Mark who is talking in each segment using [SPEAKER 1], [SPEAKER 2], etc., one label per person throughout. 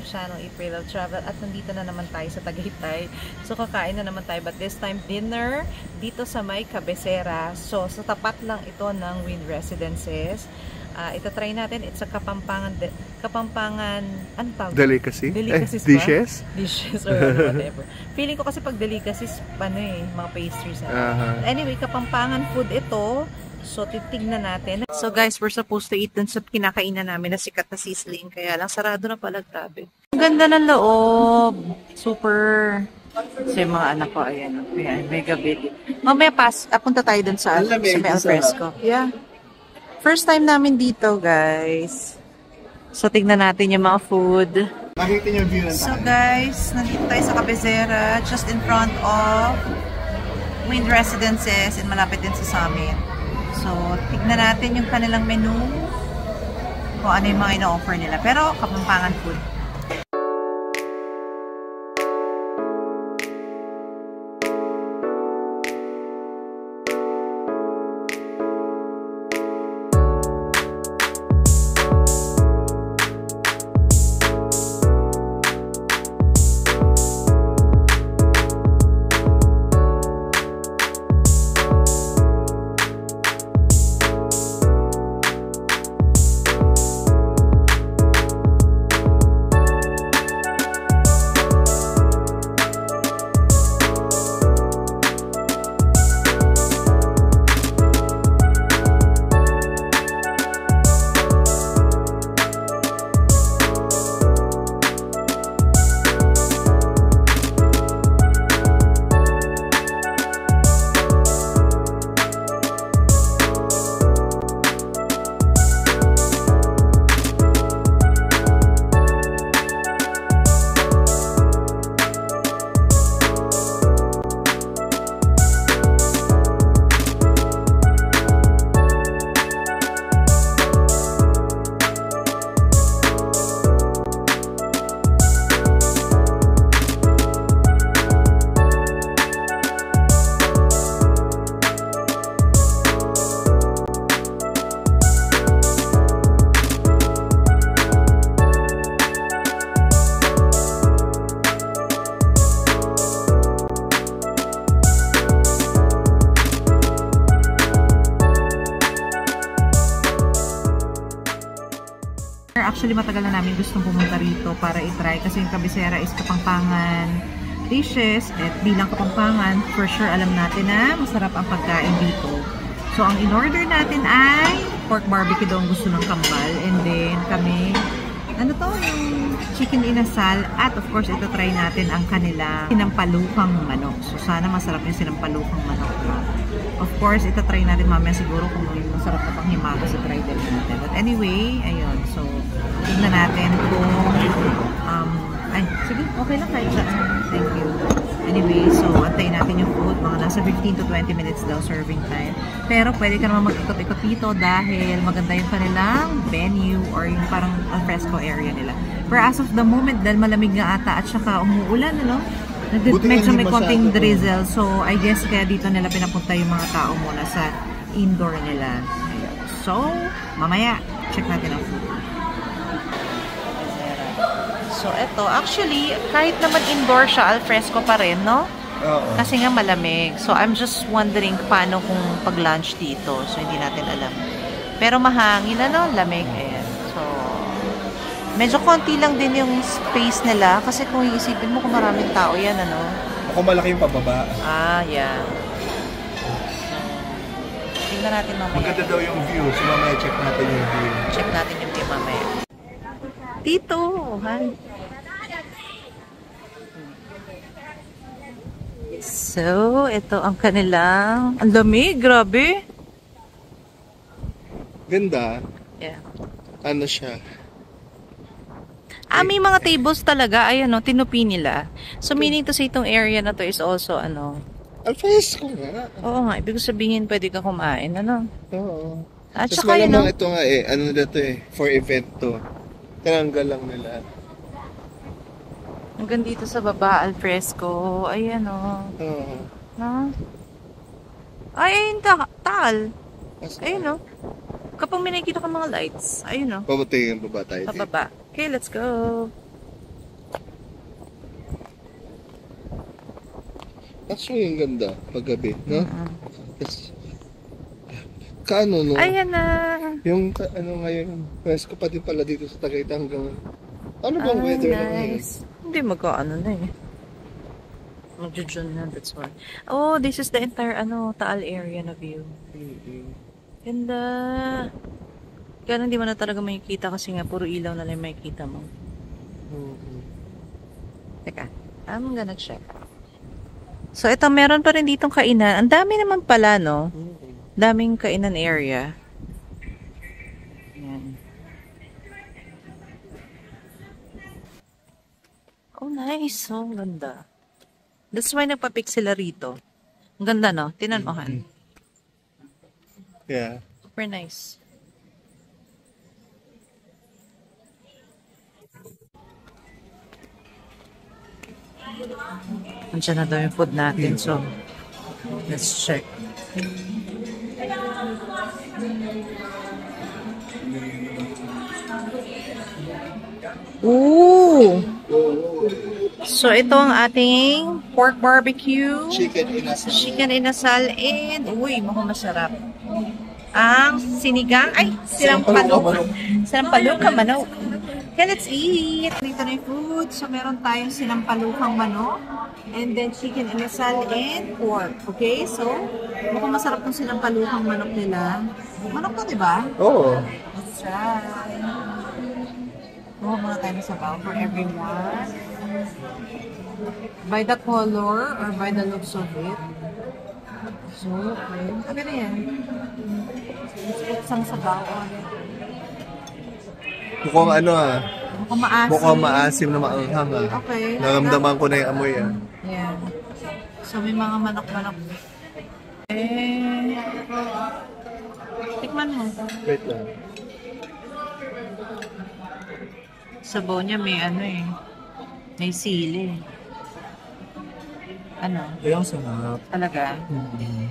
[SPEAKER 1] channel, April of Travel, at nandito na naman tayo sa Tagaytay. So kakain na naman tayo, but this time dinner dito sa may Cabecera. So sa tapat lang ito ng Wind Residences. Ito try natin, it's a Kapampangan, ano tawag?
[SPEAKER 2] Delicacy?
[SPEAKER 1] Delicacies ba?
[SPEAKER 2] Dishes?
[SPEAKER 1] Dishes or whatever. Feeling ko kasi pag delicacies, mga pastries. Anyway, Kapampangan food ito. So, titignan natin. So, guys, we're supposed to eat dun sa kinakainan namin na sikat na Sizzling. Kaya lang, sarado na pala, grabe. Ang ganda ng loob. Super. Kasi yung mga anak ko, ayan. Mega big. Mamaya punta tayo dun sa may alfresco. Yeah. First time namin dito, guys. So, tignan natin yung mga food.
[SPEAKER 2] Nakita niyo view ng tayo.
[SPEAKER 1] So, guys, nandito tayo sa Cabecera, just in front of Wind Residences and malapit din sa Summit. So, tignan natin yung kanilang menu. Kung ano yung mga ino-offer nila. Pero, Kapampangan food. Actually, matagal na namin gustong pumunta rito para i-try kasi yung Cabecera is Kapampangan dishes at bilang Kapampangan, for sure alam natin na masarap ang pagkain dito. So, ang in-order natin ay pork barbecue daw ang gusto ng kambal, and then kami, ano to, yung chicken inasal, at of course, ito try natin ang kanila sinampalukang manok. So, sana masarap yung sinampalukang manok. Of course, ito try natin mamaya siguro kung masarap na pang himago sa bridal natin. But anyway, ayun. So, tignan natin kung ay, sige, okay lang kahit saan. Thank you. Anyway, so, antayin natin yung food. Mga nasa 15 to 20 minutes daw serving time. Pero, pwede ka naman mag-ikot-ikot dito dahil maganda yung kanilang venue or yung parang alfresco area nila. Pero as of the moment, dahil malamig nga ata at saka umuulan, ano? Medyo may konting drizzle. So, I guess kaya dito nila pinapunta yung mga tao muna sa indoor nila. So, mamaya, check natin ang food. So, eto. Actually, kahit naman indoor siya, alfresco pa rin, no?
[SPEAKER 2] Oo.
[SPEAKER 1] Kasi nga malamig. So, I'm just wondering paano kung pag-lunch dito. So, hindi natin alam. Pero mahangin, ano? Lamig. Ayan. So, medyo konti lang din yung space nila. Kasi kung iisipin mo kung maraming tao yan, ano?
[SPEAKER 2] Ako malaki yung pababa.
[SPEAKER 1] Yeah. Tingnan natin mamaya.
[SPEAKER 2] Maganda daw yung view. So, mamaya check natin yung view.
[SPEAKER 1] Check natin yung view mamaya. Dito! Hi! So, ito ang kanilang... Ang lamig, grabe!
[SPEAKER 2] Ganda.
[SPEAKER 1] Yeah.
[SPEAKER 2] Ano siya?
[SPEAKER 1] May mga tables talaga. Ayan, no, tinupi nila. So, meaning to say, itong area na to is also, ano...
[SPEAKER 2] Alfresco nga.
[SPEAKER 1] Oo nga, ibig sabihin, pwede ka kumain, ano?
[SPEAKER 2] Oo.
[SPEAKER 1] At
[SPEAKER 2] Tapos
[SPEAKER 1] saka,
[SPEAKER 2] malamang ito nga ano na ito for event to. Tinanggal lang nila.
[SPEAKER 1] Hanggang dito sa baba, alfresco. Ayan, o.
[SPEAKER 2] Oo.
[SPEAKER 1] Ha? Ay, ayun, tal. Ayun, o. Kapag may nakikita ka mga lights, ayun, o.
[SPEAKER 2] Pabuti yung baba tayo.
[SPEAKER 1] Pababa. Okay, let's go.
[SPEAKER 2] Actually, yung ganda paggabi, no? Yes. Kaano, no?
[SPEAKER 1] Ayan na.
[SPEAKER 2] Yung ano ngayon, presko pa din pala dito sa Tagaytay hanggang... Ano bang weather na ngayon?
[SPEAKER 1] Hindi magkaano na eh. Mag-June na, that's why. Oh, this is the entire Taal area na view. Ganda. Kaya hindi mo na talaga makikita kasi nga puro ilaw na lang makikita mo. Teka, I'm gonna check. So ito, meron pa rin ditong kainan. Ang dami naman pala, no? Daming kainan area. Yan. Oh, nice. Oh, ganda. That's why nagpa-pick sila rito. Ang ganda, no? Tinan mo, Han.
[SPEAKER 2] Yeah.
[SPEAKER 1] Super nice. Andiyan na daw yung food natin. So, let's check. Ooh! So, ito ang ating pork barbecue.
[SPEAKER 2] Chicken inasal.
[SPEAKER 1] Chicken inasal and, uy, mukhang masarap. Ang sinigang, ay, sinampalok. Sinampalukang manok. Okay, let's eat. Dito na yung food. So, meron tayong sinampalukang manok. And then, chicken inasal and pork. Okay, so, mukhang masarap yung sinampalukang manok nila. Manok to, diba?
[SPEAKER 2] Oo.
[SPEAKER 1] Let's try. Mukhang mga tayo sa sabaw for everyone. By the color or by the looks of it. So, okay. Ano na yan? Let's put some sabaw on it.
[SPEAKER 2] Mukhang ano
[SPEAKER 1] Mukhang maasim.
[SPEAKER 2] Mukhang maasim na maanghang
[SPEAKER 1] Okay.
[SPEAKER 2] Naramdaman ko na yung amoy
[SPEAKER 1] Yan. So, may mga manok-manok. Tikman mo.
[SPEAKER 2] Wait lang.
[SPEAKER 1] Sabaw niya may may sili. Ano?
[SPEAKER 2] Ayun, sarap.
[SPEAKER 1] Talaga?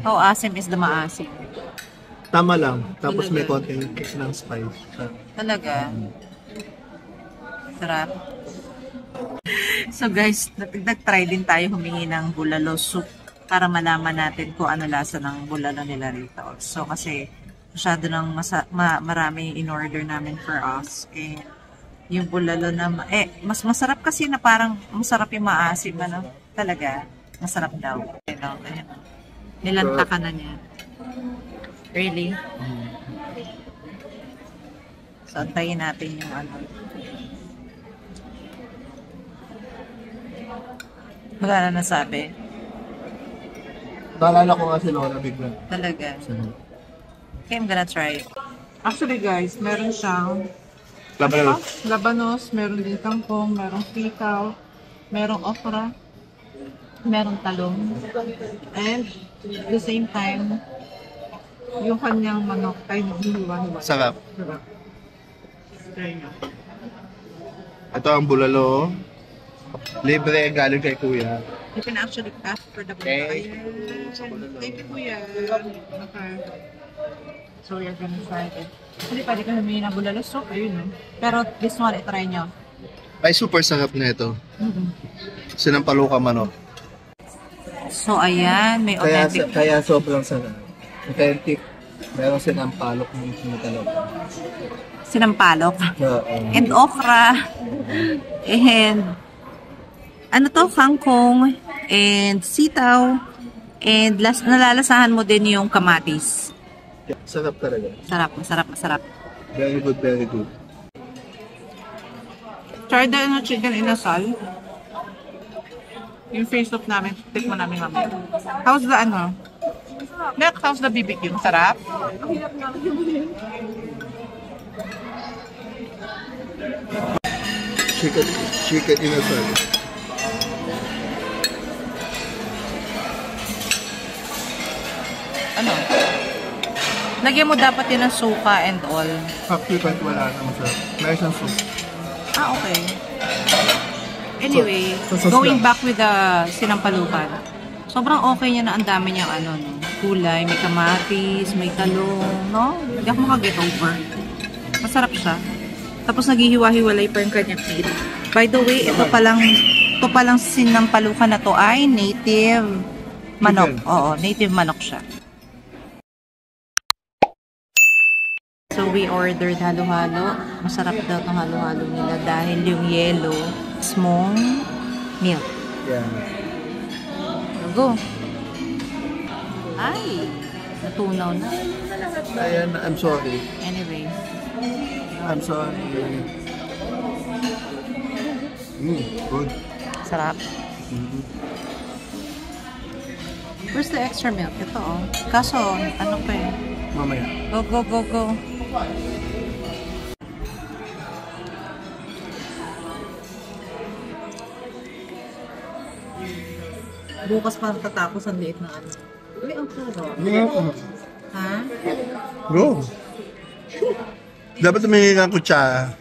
[SPEAKER 1] How asim is the maasim?
[SPEAKER 2] Tama lang. Tapos
[SPEAKER 1] Talaga?
[SPEAKER 2] may konting kick ng spice.
[SPEAKER 1] Talaga? Sarap. So guys, nag-try din tayo humingi ng bulalo soup para malaman natin kung ano lasa ng bulalo nila rito. So kasi masyado nang marami in-order namin for us. And yung bulalo na, mas masarap kasi na parang masarap yung maasim, talaga. Masarap daw. Ayan. Nilanta ka na niya. Really? So, antayin natin yung Wala na nasabi.
[SPEAKER 2] Naalala ko nga si Lola bigla.
[SPEAKER 1] Talaga. Okay, I'm gonna try. Actually guys, meron siyang labanos, meron din kangkong, merong sitaw, merong okra, merong talong, and at the same time, yung kanyang manok ay hiwa-hiwa.
[SPEAKER 2] Sarap.
[SPEAKER 1] Sarap. Try nyo.
[SPEAKER 2] Ito ang bulalo. Libre galing kay Kuya.
[SPEAKER 1] You can actually ask for the
[SPEAKER 2] Okay.
[SPEAKER 1] Thank you, Kuya. Okay. So, we're gonna try it. Hindi pwede ka humingi ng bulalo soup. Ayun, Pero this one, itry nyo.
[SPEAKER 2] Ay, super sarap na ito. Sinampalukang manok.
[SPEAKER 1] So, ayan. May authentic.
[SPEAKER 2] Kaya sobrang sarap. Authentic. Meron sinampalok ng sinatalok.
[SPEAKER 1] Sinampalok.
[SPEAKER 2] Oo.
[SPEAKER 1] And okra. And ano to? Kangkong. And sitaw. And nalalasahan mo din yung kamatis.
[SPEAKER 2] Sarap talaga.
[SPEAKER 1] Sarap, masarap, masarap.
[SPEAKER 2] Very good, very good.
[SPEAKER 1] Try the chicken inasal. Yung face off namin, tikman namin mamaya. How's the Next, how's the BBQ? Sarap?
[SPEAKER 2] Chicken inasal.
[SPEAKER 1] Ano? Lagyan mo dapat yun ng suka and all.
[SPEAKER 2] Actually, kahit wala naman siya. May isang soup.
[SPEAKER 1] Ah, okay. Anyway,
[SPEAKER 2] So
[SPEAKER 1] going
[SPEAKER 2] lang.
[SPEAKER 1] back with the sinampalukan. Sobrang okay niya na ang dami niyang kulay, may kamatis, may talong, no? Hindi ako makaget over. Masarap siya. Tapos naghihiwa-hiwalay pa yung kanyang meat. By the way, ito palang sinampalukan na to ay native Manok. Oo, native manok siya. So, we ordered halo-halo. Masarap daw itong halo-halo nila dahil yung yellow is mong milk.
[SPEAKER 2] Yeah.
[SPEAKER 1] Go. Ay! Natunaw na.
[SPEAKER 2] Ayan, I'm sorry.
[SPEAKER 1] Anyway.
[SPEAKER 2] I'm sorry. Good.
[SPEAKER 1] Sarap. Where's the extra milk? Ito oh. Kaso, ano pa eh?
[SPEAKER 2] Mamaya.
[SPEAKER 1] Go, go, go, go. Bukas pa tatapos ang liit na ano. Uy, ang puro. Ha?
[SPEAKER 2] Go. Dapat tumingin ng kutsara.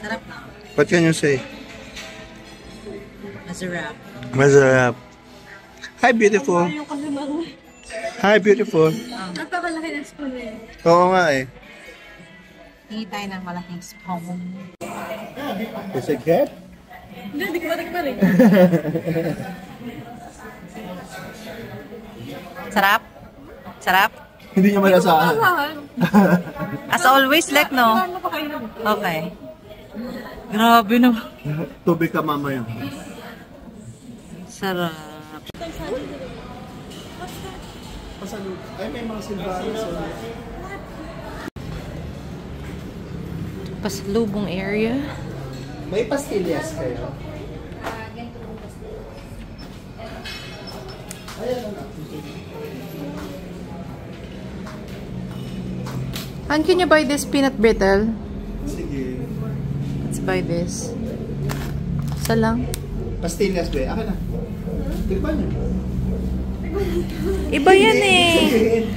[SPEAKER 1] Sarap na.
[SPEAKER 2] What can you say?
[SPEAKER 1] Masarap.
[SPEAKER 2] Masarap. Hi, beautiful. Hi, beautiful.
[SPEAKER 3] Napakalaki ng spoon eh.
[SPEAKER 2] Oo nga eh.
[SPEAKER 1] Hingi tayo ng malaking spoon.
[SPEAKER 2] Is it good?
[SPEAKER 3] Hindi, di ko matikman eh.
[SPEAKER 1] Sarap? Sarap?
[SPEAKER 2] Hindi niya malasahan.
[SPEAKER 1] As always, like, no? Okay. Grabe no.
[SPEAKER 2] Tubig ka mamaya.
[SPEAKER 1] Sarap.
[SPEAKER 2] Ay, may mga silbaris.
[SPEAKER 1] Pasalubong area.
[SPEAKER 2] May pastillas kayo?
[SPEAKER 1] And can you buy this peanut brittle?
[SPEAKER 2] Sige.
[SPEAKER 1] Let's buy this. Isa lang.
[SPEAKER 2] Pastillas ba? Akin na. Tikman niyo.
[SPEAKER 1] Iba yan eh.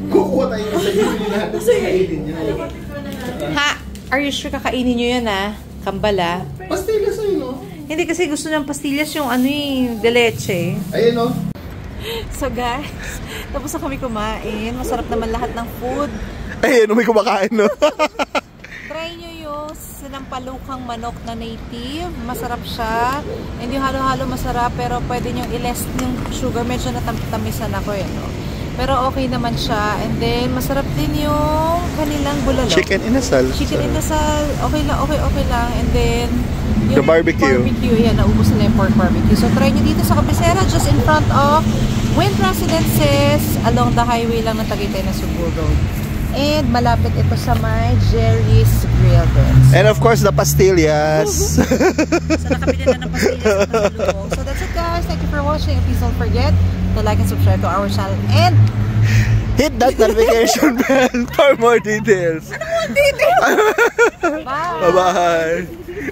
[SPEAKER 2] Kukuha tayo sa bibili natin sa kainin niyo.
[SPEAKER 1] Ha? Are you sure kakainin nyo yan ah? Kambala.
[SPEAKER 2] Pastillas ayun, no?
[SPEAKER 1] Hindi kasi gusto ng pastillas yung ano eh, de leche.
[SPEAKER 2] Ayun, no?
[SPEAKER 1] So guys, tapos na kami kumain. Masarap naman lahat ng food.
[SPEAKER 2] Ayun, may kumakain, no?
[SPEAKER 1] Try nyo yung sinampalukang manok na native. Masarap siya. Hindi halo-halo masarap, pero pwede nyo i-less yung sugar. Medyo natamisan ako eh, no? Pero okay naman siya. And then, masarap din yung kanilang bulalo.
[SPEAKER 2] Chicken inasal.
[SPEAKER 1] Chicken inasal. Okay lang, okay lang. And then,
[SPEAKER 2] The barbecue.
[SPEAKER 1] Yan, naubos na yung pork barbecue. So, try nyo dito sa Cabecera, just in front of Wind Residences, along the highway lang ng Tagaytay na Subo Road. And malapit ito sa my Jerry's Grill Bits.
[SPEAKER 2] And of course, the pastillas.
[SPEAKER 1] So, nakabili na ng pastillas sa pasalubong. So, that's it guys. Thank you for watching. And please don't forget to like and subscribe to our channel. And
[SPEAKER 2] Hit that notification bell for more details.
[SPEAKER 1] Bye!
[SPEAKER 2] Bye-bye.